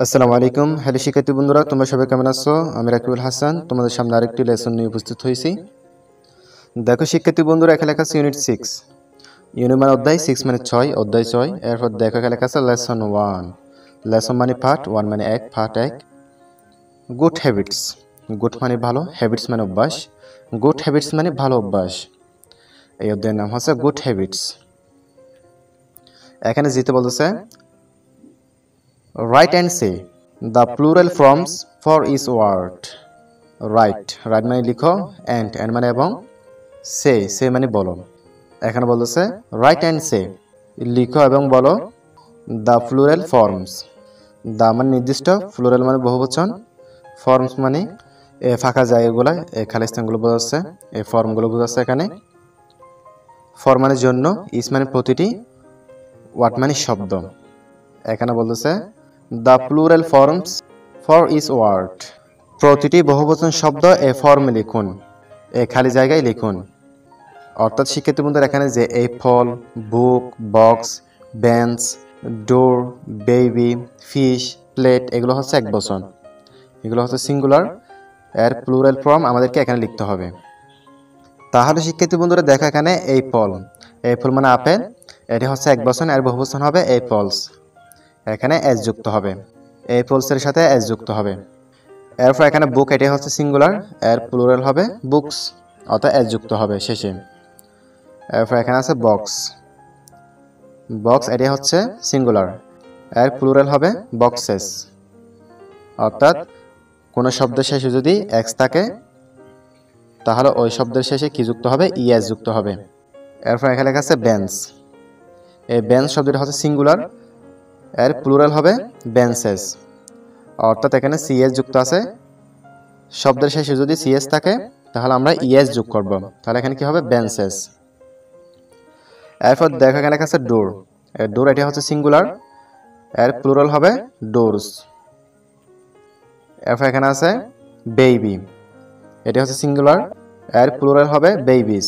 আসসালামু আলাইকুম। হ্যালো শিক্ষার্থী বন্ধুরা, তোমরা সবাই কেমন আছো? আমি রাকিবুল হাসান তোমাদের সামনে আরেকটি লেসন নিয়ে উপস্থিত হয়েছি। দেখো শিক্ষার্থী বন্ধুরা, এখানে লেখা আছে ইউনিট 6। ইউনিট মানে অধ্যায়, 6 মানে 6, অধ্যায় 6। এরপর দেখো এখানে লেখা আছে লেসন 1। লেসন মানে পার্ট, 1 মানে এক, পার্ট 1। Good habits. গুড মানে ভালো, হ্যাবিটস মানে অভ্যাস। গুড হ্যাবিটস মানে ভালো অভ্যাস। এই অধ্যায়ের নাম হচ্ছে গুড হ্যাবিটস। এখানে জিতে বলতেছে write and say the plural forms for each word. write মানে লিখো, and মানে এবং, say মানে বলো। এখানে বলতেছে write and say লিখো এবং বলো the plural forms। the মানে নির্দিষ্ট, plural মানে বহুবচন, forms মানে ফাঁকা জায়গাগুলো, খালি স্থানগুলো বোঝাচ্ছে, এই ফর্মগুলো বোঝাচ্ছে এখানে। for মানে জন্য, each মানে প্রতিটি, word মানে শব্দ। এখানে বলতেছে the plural forms for each word। প্রতিটি বহুবচন শব্দ এ ফর্মে লিখুন, এই খালি জায়গায় লিখুন। অর্থাৎ শিক্ষার্থী বন্ধুরা, এখানে যে এই ফল, বুক, বক্স, বেঞ্চ, ডোর, বেবি, ফিশ, প্লেট, এগুলো হচ্ছে এক বচন, এগুলো হচ্ছে সিঙ্গুলার। এর প্লুরাল ফর্ম আমাদেরকে এখানে লিখতে হবে। তাহলে শিক্ষার্থী বন্ধুরা দেখো, এখানে এই ফল, এই ফল মানে আপেল, এটি হচ্ছে এক বচন, এর বহুবচন হবে এই ফলস। এখানে এস যুক্ত হবে, এই ফলসের সাথে এস যুক্ত হবে। এরপর এখানে বুক, এটি হচ্ছে সিঙ্গুলার, এর প্লুরাল হবে বুকস, অর্থাৎ এস যুক্ত হবে শেষে। এরপর এখানে আছে বক্স। বক্স এটি হচ্ছে সিঙ্গুলার, এর প্লুরাল হবে বক্সেস, অর্থাৎ কোনো শব্দের শেষে যদি এক্স থাকে তাহলে ওই শব্দের শেষে কি যুক্ত হবে? ইএস যুক্ত হবে। এরপর এখানে লেখা আছে বেঞ্চ। এই বেঞ্চ শব্দটি হচ্ছে সিঙ্গুলার, এর প্লুরাল হবে বেঞ্চেস, অর্থাৎ এখানে সিএস যুক্ত আছে। শব্দের শেষে যদি সিএস থাকে তাহলে আমরা ইএস যোগ করব, তাহলে এখানে কি হবে? বেঞ্চেস। এরপর দেখো এখানে লেখা আছে ডোর। ডোর এটি হচ্ছে সিঙ্গুলার, এর প্লুরাল হবে ডোরস। এরপর এখানে আছে বেবি, এটি হচ্ছে সিঙ্গুলার, এর প্লুরাল হবে বেবিস।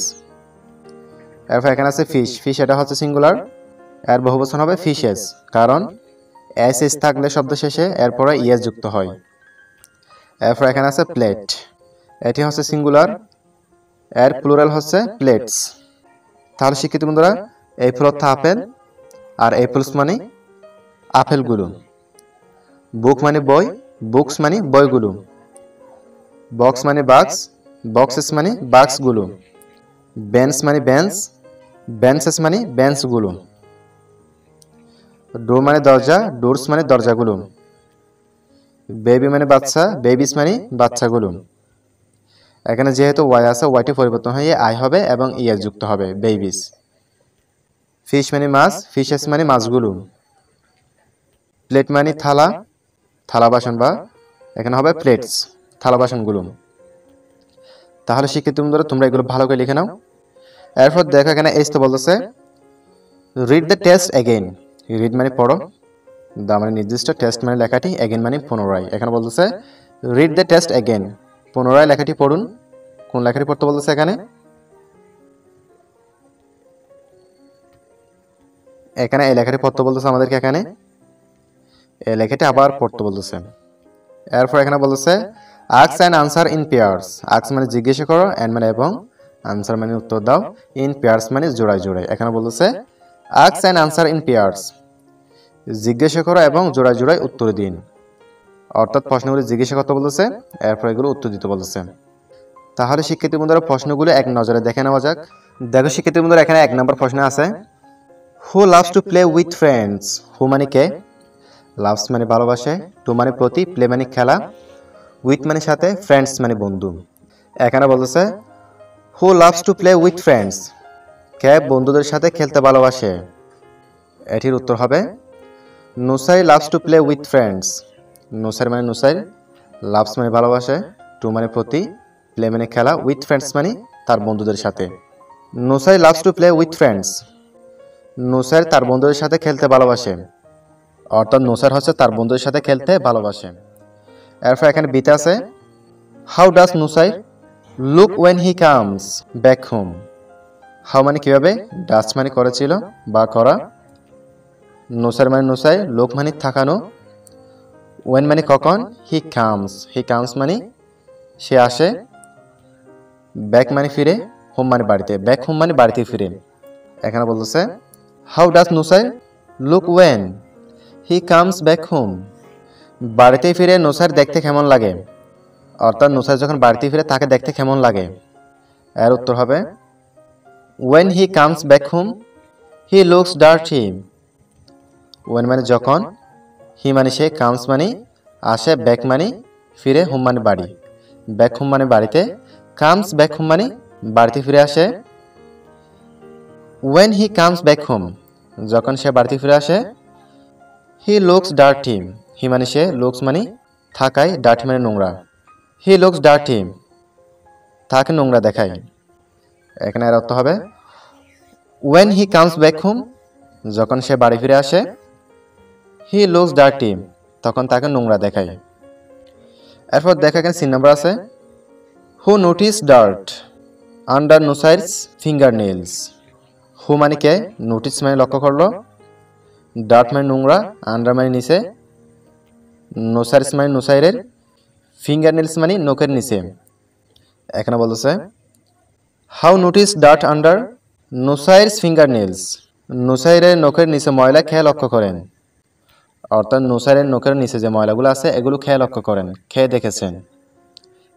এরপর এখানে আছে ফিশ। ফিশ এটা হচ্ছে সিঙ্গুলার, এর বহুবচন হবে ফিশেস, কারণ এস এস থাকলে শব্দ শেষে এরপরে ইএস যুক্ত হয়। এরপর এখানে আছে প্লেট, এটি হচ্ছে সিঙ্গুলার, এর প্লুরাল হচ্ছে প্লেটস। তাহলে শিক্ষিত বন্ধুরা, এই ফল অর্থ আপেল, আর অ্যাপলস মানে আপেলগুলো। বুক মানে বই, বুকস মানে বইগুলো। বক্স মানে বাক্স, বক্সেস মানে বাক্সগুলো। বেঞ্চ মানে বেঞ্চ, বেঞ্চেস মানে বেঞ্চগুলো। ডোর মানে দরজা, ডোরস মানে দরজাগুলো। বেবি মানে বাচ্চা, বেবিস মানে বাচ্চাগুলো। এখানে যেহেতু ওয়াই আছে, ওয়াইটি পরিবর্তন হয়ে আই হবে এবং ইএস যুক্ত হবে, বেবিস। ফিশ মানে মাছ, ফিশেস মানে মাছগুলো। প্লেট মানে থালা, থালা বাসন, বা এখানে হবে প্লেটস, থালা বাসনগুলো। তাহলে শিক্ষিত বন্ধুরা, তোমরা এগুলো ভালো করে লিখে নাও। এরপর দেখো এখানে এস তো বলতেছে read the test again. Read মানে পড়ো, দা মানে নির্দিষ্ট, টেস্ট মানে লেখাটি, এগেইন মানে পুনরায়। এখানে বলতেছে রিড দ্য টেস্ট এগেইন, পুনরায় লেখাটি পড়ুন। কোন লেখাটি পড়তে বলতেছে? এখানে এখানে এই লেখাটি পড়তে বলতেছে আমাদেরকে, এখানে এই লেখাটি আবার পড়তে বলতেছে। এরপর এখানে বলতেছে ask and answer in pairs. Ask মানে জিজ্ঞাসা করো, অ্যান্ড মানে এবং, আনসার মানে উত্তর দাও, ইন পেয়ার্স মানে জোড়ায় জোড়ায়। এখানে বলতেছে ask and answer in pairs, জিজ্ঞাসা করো এবং জোড়ায় জোড়ায় উত্তর দিন। অর্থাৎ প্রশ্নগুলো জিজ্ঞাসা করতে বলতেছে, এরপর এগুলো উত্তর দিতে বলতেছে। তাহলে শিক্ষার্থী বন্ধুরা, প্রশ্নগুলো এক নজরে দেখে নেওয়া যাক। দেখো শিক্ষার্থী বন্ধুরা, এখানে 1 নম্বর প্রশ্ন আছে who loves to play with friends. Who মানে কে, লাভস মানে ভালোবাসে, টু মানে প্রতি, প্লে মানে খেলা, উইথ মানে সাথে, ফ্রেন্ডস মানে বন্ধু। এখানে বলতেছে who loves to play with friends, কে বন্ধুদের সাথে খেলতে ভালোবাসে। এটির উত্তর হবে Nusai loves to play with friends. Nusai মানে নুসাই, লাভস মানে ভালোবাসে, টু মানে প্রতি, প্লে মানে খেলা, উইথ ফ্রেন্ডস মানে তার বন্ধুদের সাথে। Nusair loves to play with friends, Nusair তার বন্ধুদের সাথে খেলতে ভালোবাসে, অর্থাৎ নুসাই হচ্ছে তার বন্ধুদের সাথে খেলতে ভালোবাসে। এরপর এখানে বিতে আছে how does Nusai look when he comes back home. How মানে কিভাবে, ডাজ মানে করেছিল বা করা, নুসাই মানে নুসাই, লুক মানে থাকানো, ওয়েন মানে কখন, হি কামস মানে সে আসে, ব্যাক মানে ফিরে, হোম মানে বাড়িতে, ব্যাক হোম মানে বাড়িতে ফিরে। এখানে বলতেছে how does Nusair look when he comes back home. বাড়িতে ফিরে নুসাইর দেখতে কেমন লাগে, অর্থাৎ নুসাইর যখন বাড়িতে ফিরে তাকে দেখতে কেমন লাগে। এর উত্তর হবে when he comes back home he looks dirty. When মানে যখন, হি মানে সে, কামস মানে আসে, ব্যাক মানে ফিরে, হোম মানে বাড়ি। ব্যাক হোম মানে বাড়িতে, কামস ব্যাক হোম মানে বাড়িতে ফিরে আসে। When he comes back home যখন সে বাড়িতে ফিরে আসে, হি লুকস ডার্টি, হি মানে সে, লুকস মানে থাকায়, ডার্টি মানে নোংরা। হি লুকস ডার্টি তাকে নোংরা দেখায়। এখানে এর অর্থ হবে when he comes back home যখন সে বাড়ি ফিরে আসে, হি লুকস ডার্টি তখন তাকে নোংরা দেখায়। এরপর দেখা এখানে 3 নম্বর আছে who notice dirt under Nusair's finger nails. Who মানে কে, নোটিস মানে লক্ষ্য করলো, ডার্ট মানে নোংরা, আন্ডার মানে নিচে, নুসাইরস মানে নুসাইরের, ফিঙ্গার নেলস মানে নখের নিচে। এখানে বলতেছে how notice dirt under Nusair's finger nails. নুসাইরের নখের নিচে ময়লা খেয়ে লক্ষ্য করেন, অর্থাৎ নুসাইরের নখের নিচে যে ময়লাগুলো আছে এগুলো খেয়ে লক্ষ্য করেন, খেয়ে দেখেছেন।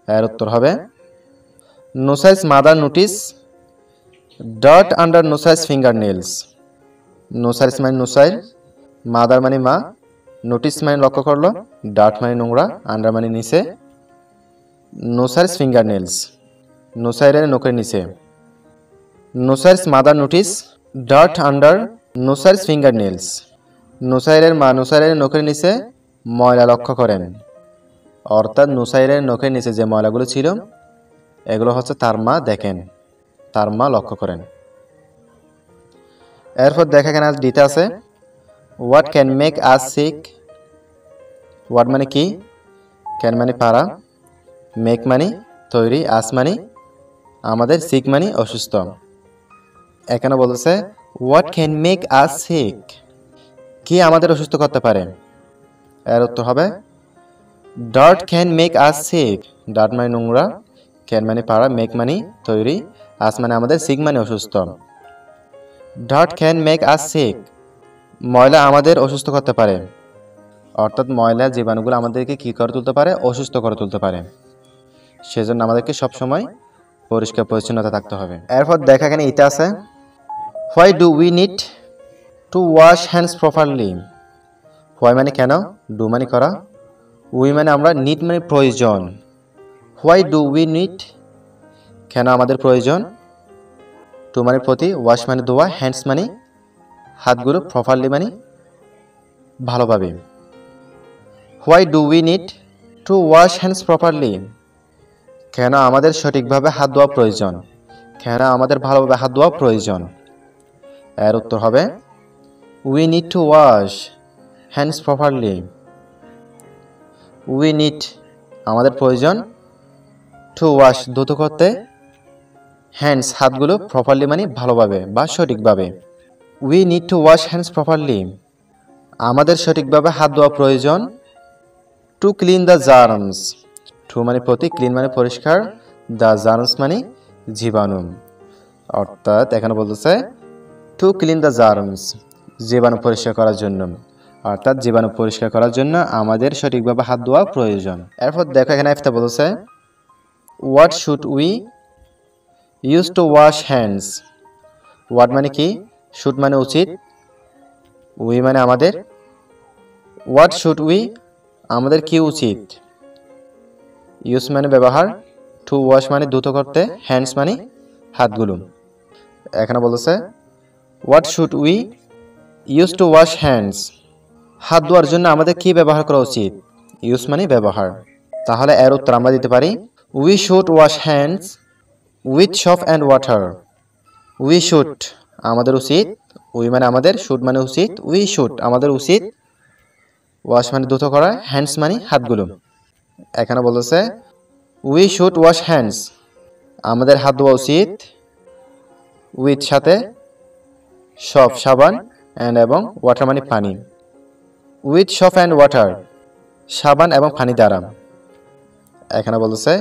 এর উত্তর হবে Nusair's mother notice dirt under Nusair's finger nails. Nusair's মানে নুসাইর, মাদার মানে মা, নোটিস মানে লক্ষ্য করলো, ডার্ট মানে নোংরা, আন্ডার মানে নিচে, নুসাইরস ফিঙ্গার নেলস নুসাইরের নখের নিচে। Nusair's mother notice dirt under Nusair's finger nails. নুসাইরের মা নুসাইরের নখের নিচে ময়লা লক্ষ্য করেন, অর্থাৎ নুসাইরের নখের নিচে যে ময়লাগুলো ছিল এগুলো হচ্ছে তার মা দেখেন, তার মা লক্ষ্য করেন। এরপর দেখা এখানে ডিতে আছে what can make us sick. What মানে কি, ক্যান মানে পারা, মেক মানে তৈরি, আস মানে আমাদের, সিক মানে অসুস্থ। এখানে বলতেছে what can make us sick, কি আমাদের অসুস্থ করতে পারে। এর উত্তর হবে dirt can make us sick. Dirt মানে নোংরা, ক্যান মানে পারা, মেক মানে তৈরি, আস মানে আমাদের, সিক মানে অসুস্থ। Dirt can make us sick, ময়লা আমাদের অসুস্থ করতে পারে, অর্থাৎ ময়লা জীবাণুগুলো আমাদেরকে কি করে তুলতে পারে, অসুস্থ করে তুলতে পারে। সেজন্য আমাদেরকে সবসময় পরিষ্কার পরিচ্ছন্নতা থাকতে হবে। এরপর দেখা এখানে এটা আছে why do we need to wash hands properly. Why মানে কেন, ডু মানে করা, উই মানে আমরা, নিড মানে প্রয়োজন। হোয়াই ডু উই নিড কেন আমাদের প্রয়োজন, টু মানে প্রতি, ওয়াশ মানে ধোয়া, হ্যান্ডস মানে হাতগুলো, প্রপারলি মানে ভালোভাবে। Why do we need to wash hands properly, কেন আমাদের সঠিকভাবে হাত ধোয়া প্রয়োজন, কেন আমাদের ভালোভাবে হাত ধোয়া প্রয়োজন। এর উত্তর হবে we need to wash hands properly. We need আমাদের প্রয়োজন, টু ওয়াশ ধুত করতে, হ্যান্ডস হাতগুলো, প্রপারলি মানে ভালোভাবে বা সঠিকভাবে। We need to wash hands properly আমাদের সঠিকভাবে হাত ধোয়া প্রয়োজন। To clean the germs, to মানে প্রতি, ক্লিন মানে পরিষ্কার, দ্য জার্মস মানে জীবাণু, অর্থাৎ এখানে বলতেছে টু ক্লিন দ্য জার্মস জীবাণু পরিষ্কার করার জন্য, অর্থাৎ জীবাণু পরিষ্কার করার জন্য আমাদের সঠিকভাবে হাত ধোয়া প্রয়োজন। এরপর দেখো এখানে একটা বলতেছে what should we use to wash hands. What মানে কি, শুড মানে উচিত, উই মানে আমাদের, হোয়াট শুড উই আমাদের কি উচিত, ইউজ মানে ব্যবহার, টু ওয়াশ মানে ধুত করতে, হ্যান্ডস মানে হাতগুলো। এখানে বলতেছে what should we use to wash hands, হাত ধোয়ার জন্য আমাদের কি ব্যবহার করা উচিত, ইউজ মানে ব্যবহার। তাহলে এর উত্তর আমরা দিতে পারি we should wash hands with soap and water. We should আমাদের উচিত, উই মানে আমাদের, শুড মানে উচিত, উই শুড আমাদের উচিত, ওয়াশ মানে ধুত করা, হ্যান্ডস মানে হাতগুলো। এখানে বলতেছে উই শুড ওয়াশ হ্যান্ডস আমাদের হাত ধোয়া উচিত, উইথ সাথে, সোপ সাবান, অ্যান্ড এবং ওয়াটার মানে পানি, উইথ সোপ অ্যান্ড ওয়াটার সাবান এবং পানি দ্বারা। এখানে বলতেছে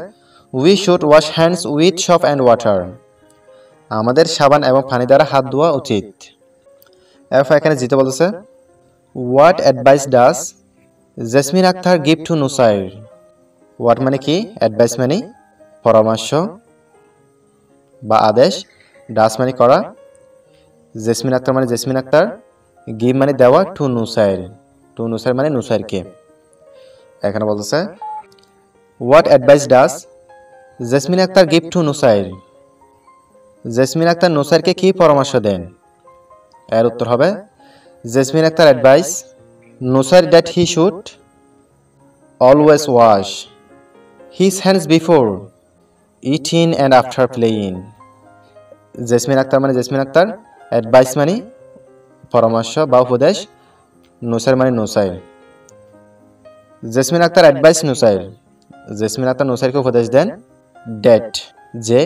we should wash hands with soap and water. আমাদের সাবান এবং পানি দ্বারা হাত ধোয়া উচিত। এরপর এখানে জিতে বলতেছে what advice does Jesmin Akter give to Nusair. What মানে কি, অ্যাডভাইস মানে পরামর্শ বা আদেশ, ডাজ মানে করা, জেসমিন আক্তার মানে জেসমিন আক্তার, গিভ মানে দেওয়া, টু নুসাইর মানে নুসাইরকে। এখানে বলতেছে what advice does Jesmin Akter give to Nusair. Jesmin Akter নুসাইরকে কি পরামর্শ দেন? এর উত্তর হবে Jesmin Akter advice Nusair that he should always wash his hands before eating and after playing. Jesmin Akter মানে জেসমিন আক্তার, অ্যাডভাইস মানে পরামর্শ বা উপদেশ, নুসাইর মানে নুসাইর। জেসমিন আক্তার অ্যাডভাইস নুসাইর, জেসমিন আক্তার নুসাইরকে উপদেশ দেন ড্যাট যে,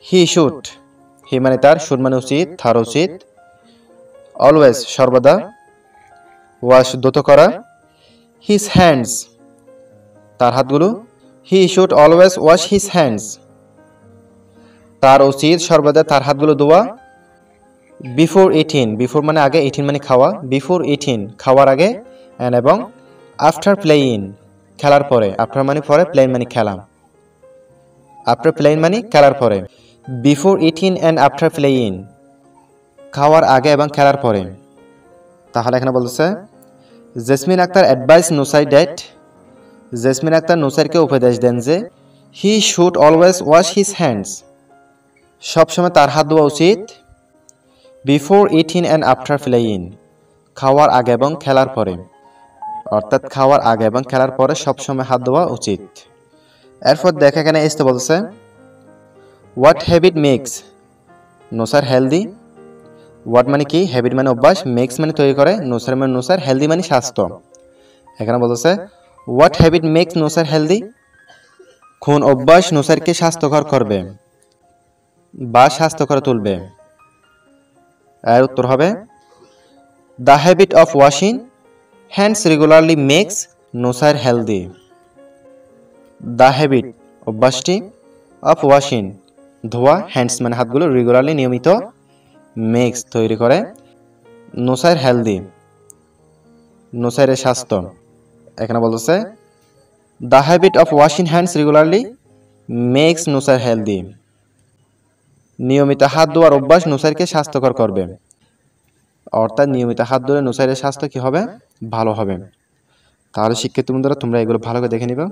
হি শুড, হি মানে তার, শুড মানে উচিত, তার উচিত, অলওয়েজ সর্বদা, ওয়াশ দ্রুত করা, হিজ হ্যান্ডস তার হাতগুলো, হি should always wash his hands তার উচিত সর্বদা তার হাতগুলো ধোয়া, বিফোর ইটিং, বিফোর মানে আগে, ইটিং মানে খাওয়া, বিফোর ইটিং খাওয়ার আগে, এন্ড এবং আফটার প্লেইং খেলার পরে, আফটার মানে পরে, প্লেইং মানে খেলা, আফটার প্লেইং মানে খেলার পরে। Before eating and after playing খাওয়ার আগে এবং খেলার পরে। তাহলে এখানে বলতেছে জেসমিন আক্তার অ্যাডভাইস নুসাইর ড্যাট, জেসমিন আক্তার নুসাইরকে উপদেশ দেন যে he should always wash his hands সবসময় তার হাত ধোয়া উচিত, before eating and after playing খাওয়ার আগে এবং খেলার পরে, অর্থাৎ খাওয়ার আগে এবং খেলার পরে সবসময় হাত ধোয়া উচিত। এরপর দেখা এখানে আসতে বলছে what habit makes Nusair healthy. What মানে কি, হ্যাবিট মানে অভ্যাস, মেক্স মানে তৈরি করে, নুসাইর মানে নুসাইর, হেলদি মানে স্বাস্থ্য। এখানে বলতেছে what habit makes Nusair healthy, কোন অভ্যাস নুসাইরকে স্বাস্থ্যকর করবে বা স্বাস্থ্যকর তুলবে? এর উত্তর হবে the habit of washing hands regularly makes Nusair healthy. The habit অভ্যাসটি, অফ ওয়াশিং ধোয়া, হ্যান্ডস মানে হাতগুলো, রেগুলারলি নিয়মিত, মেক্স তৈরি করে, নুসাইর হেলদি নুসাইরের স্বাস্থ্য। এখানে বলতেছে the habit of washing hands regularly makes Nusair healthy, নিয়মিত হাত ধোয়ার অভ্যাস নুসাইরকে স্বাস্থ্যকর করবে, অর্থাৎ নিয়মিত হাত ধরে নুসাইরের স্বাস্থ্য কি হবে, ভালো হবে। তাহলে শিক্ষার্থী বন্ধুরা তোমরা এগুলো ভালো করে দেখে নিবে।